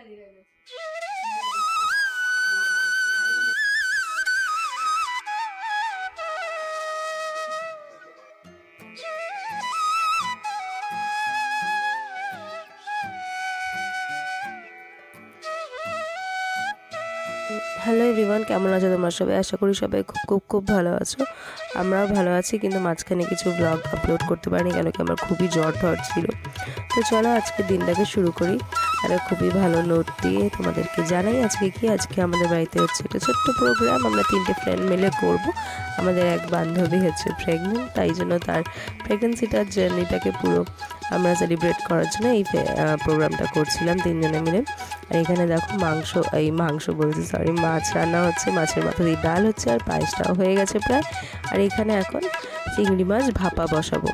Hello everyone, কেমন আছো তোমরা সবাই? আশা করি সবাই খুব ভালো আছো। আমরাও ভালো আছি, কিন্তু মাঝখানে কিছু ব্লগ আপলোড করতে পারিনি কেন কি আমার খুবই জ্বর ছিল। তো চলো আজকে দিনটাকে শুরু করি আর খুবই ভালো নোট দিয়ে তোমাদেরকে জানাই আজকে আমাদের বাড়িতে হচ্ছে একটা ছোট্ট প্রোগ্রাম। আমরা 3টে ফ্রেন্ড মিলে করব। আমাদের এক বান্ধবী হচ্ছে প্রেগনেন্ট, তাই জন্য তার প্রেগনেন্সিটার জার্নিটাকে পুরো আমরা সেলিব্রেট করার জন্য এই প্রোগ্রামটা করছিলাম 3 জনে মিলে। আর এখানে দেখো মাছ রান্না হচ্ছে, মাছের মাথা দিয়ে ডাল হচ্ছে, আর পায়েসটাও হয়ে গেছে প্রায়। আর এখানে এখন চিংড়ি মাছ ভাপা বসাবো,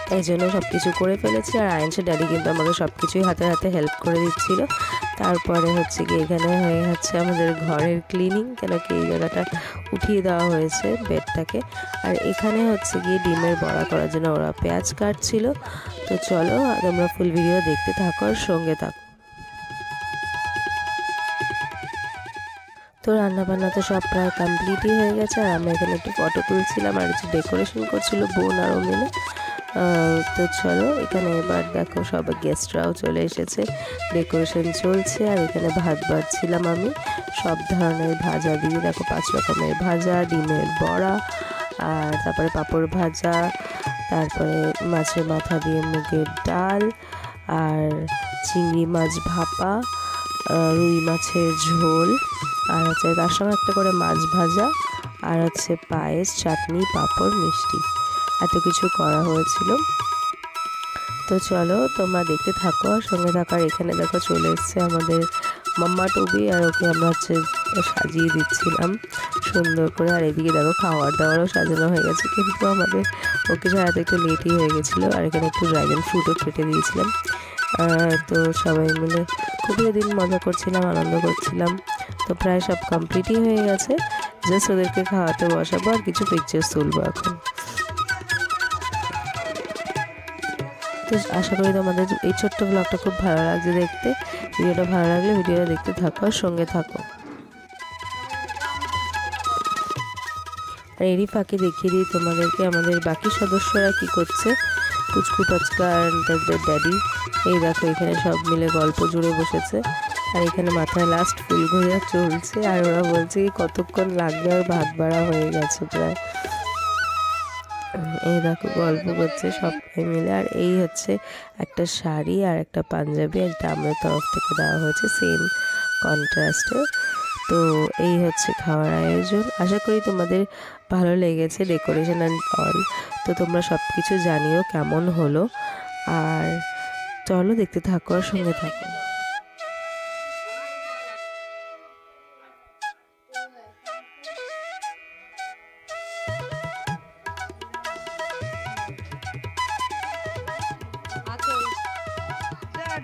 তাই জন্য সব কিছু করে ফেলেছি। আর আয়নসের ড্যাডি কিন্তু আমাকে সব কিছুই হাতে হাতে হেল্প করে দিচ্ছিল। তারপরে হচ্ছে কি এখানে হয়ে যাচ্ছে আমাদের ঘরের ক্লিনিং, কেন কি এই জায়গাটা উঠিয়ে দেওয়া হয়েছে বেডটাকে। আর এখানে হচ্ছে গিয়ে ডিমের বড়া করার জন্য ওরা পেঁয়াজ কাটছিল। তো চলো তোমরা ফুল ভিডিও দেখতে থাকো আর সঙ্গে থাকো। তো রান্নাবান্না তো সব প্রায় কমপ্লিটই হয়ে গেছে। আর আমি এখানে একটু ফটো তুলছিলাম আর কিছু ডেকোরেশন করছিল বোন আরও মিলে। তো চলো এখানে এবার দেখো সব গেস্টরাও চলে এসেছে, ডেকোরেশন চলছে। আর এখানে ভাত বাড়ছিলাম আমি, সব ধরনের ভাজা দিয়ে, দেখো 5 রকমের ভাজা, ডিমের বড়া, আর তারপরে পাঁপড় ভাজা, তারপরে মাছের মাথা দিয়ে মুগের ডাল, আর চিংড়ি মাছ ভাপা, রুই মাছের ঝোল, আর হচ্ছে তার সঙ্গে একটা করে মাছ ভাজা, আর হচ্ছে পায়েস, চাটনি, পাঁপড়, মিষ্টি, এত কিছু করা হয়েছিল। তো চলো তোমরা দেখতে থাকো আর সঙ্গে থাকো। আর এখানে দেখো চলে এসছে আমাদের মাম্মা টুবি, আর ওকে আমরা হচ্ছে সাজিয়ে দিচ্ছিলাম সুন্দর করে। আর এদিকে দেখো খাওয়ার দাওয়ারও সাজানো হয়ে গেছে, কিন্তু আমাদের ওকে সাজাতে একটু লেটই হয়ে গেছিলো। আর এখানে একটু ড্রাগন ফ্রুটও কেটে দিয়েছিলাম। তো সবাই মিলে খুবই দিন মজা করছিলাম, আনন্দ করছিলাম। তো প্রায় সব কমপ্লিটই হয়ে গেছে, জাস্ট ওদেরকে খাওয়াতে বসাবো আর কিছু পিকচার্স তুলবো এখন। তো আশা করি তোমাদের এই ছোট্ট ব্লগটা খুব ভালো লাগছে দেখতে। ভিডিওটা ভালো লাগলে ভিডিওটা দেখতে থাকো আর সঙ্গে থাকো। আর এরই ফাঁকে দেখিয়ে দিই তোমাদেরকে আমাদের বাকি সদস্যরা কি করছে। পুচকু পাচকা আর তাদের ড্যাডি, এই দেখো এখানে সব মিলে গল্প জুড়ে বসেছে। আর এখানে মাথায় লাস্ট ফুল ঘোরা চলছে, আর ওরা বলছে কি কতক্ষণ লাগবে, আর ভাত বাড়া হয়ে গেছে প্রায়। এই দেখো গল্প করছে সবাই মিলে। আর এই হচ্ছে একটা শাড়ি আর একটা পাঞ্জাবি, একটা আমার তরফ থেকে দেওয়া হয়েছে সেম কন্ট্রাস্টে। তো এই হচ্ছে খাওয়ার আয়োজন। আশা করি তোমাদের ভালো লেগেছে ডেকোরেশন অ্যান্ড অল। তো তোমরা সব কিছু জানিও কেমন হলো। আর চলো দেখতে থাকো আর সঙ্গে থাকো।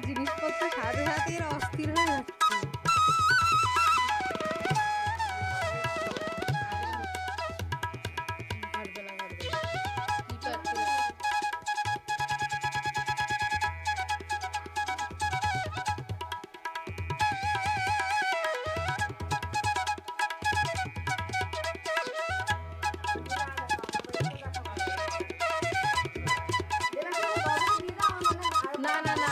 জিনিসপত্র সাথে সাথে অস্থির হয়ে যাচ্ছে। না না না না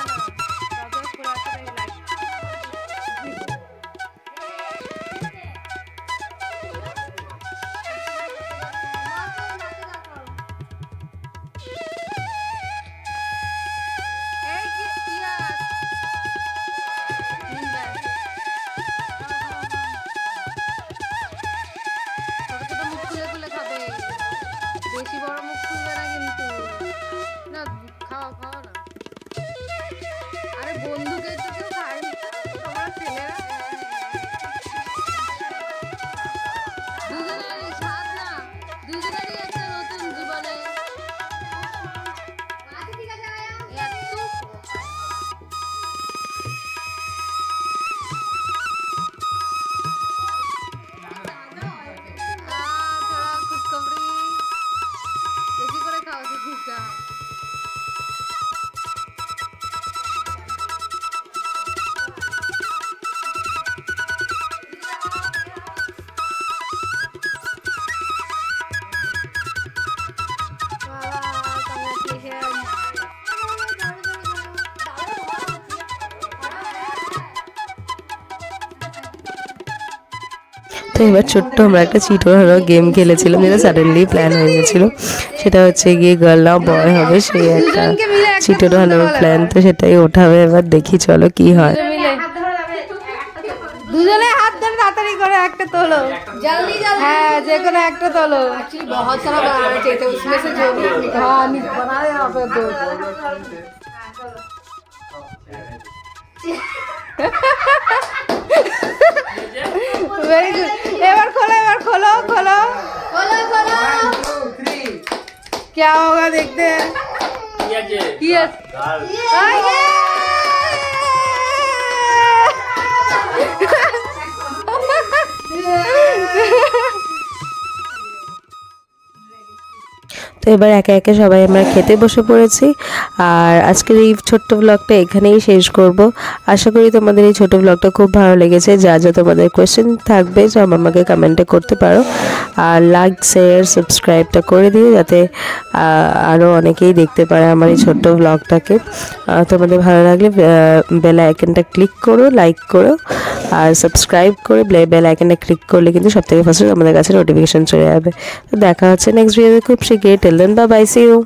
বেশি বড় মুখ খুলবে না কিন্তু, না খাওয়া খাওয়া না। আরে বন্ধুকে তো কেউ খায় না, তোমরা ছেলেরা দুজনেরই স্বাদ না, দুজনেরই একটা নতুন জীবনে খুশখবরি বেশি করে খাওয়া খুশটা। তো এবার ছোট্ট আমরা একটা চিট ওঠানো গেম খেলেছিলাম, যেটা সাডেনলি প্ল্যান হয়ে গেছিলো। সেটা হচ্ছে গিয়ে গার্ল না বয় হবে, সেই একটা চিট ওঠানোর প্ল্যান। তো সেটাই ওঠাবে, এবার দেখি চলো কি হয়। দুজনে হাত ধরে তাড়াতাড়ি করে একটা তোলো, জলদি জলদি। হ্যাঁ যে কোনো একটা তোলো। एक्चुअली बहुत सारा बनाना चाहिए था, उसमें से जो भी हाँ बनाए यहाँ पे दो। Very good. এবার खोलो खोलो खोलो खोलो। क्या होगा देखते हैं। यस তো এবার একে একে সবাই আমরা খেতে বসে পড়েছি। আর আজকের এই ছোট্ট ব্লগটা এখানেই শেষ করব। আশা করি তোমাদের এই ছোট ব্লগটা খুব ভালো লেগেছে। যা যা তোমাদের কোয়েশ্চেন থাকবে সব আমাকে কমেন্টে করতে পারো। আর লাইক শেয়ার সাবস্ক্রাইবটা করে দিও, যাতে আরও অনেকেই দেখতে পারে আমার এই ছোট্ট ব্লগটাকে। তোমাদের ভালো লাগলে বেল আইকনটা ক্লিক করো, লাইক করো আর সাবস্ক্রাইব করে বেল আইকনটা ক্লিক করলে কিন্তু সবথেকে ফার্স্টে আমাদের কাছে নোটিফিকেশন চলে যাবে। তো দেখা হচ্ছে নেক্সট ভিডিওতে খুব শিগগিরই। Till then bye bye, see you.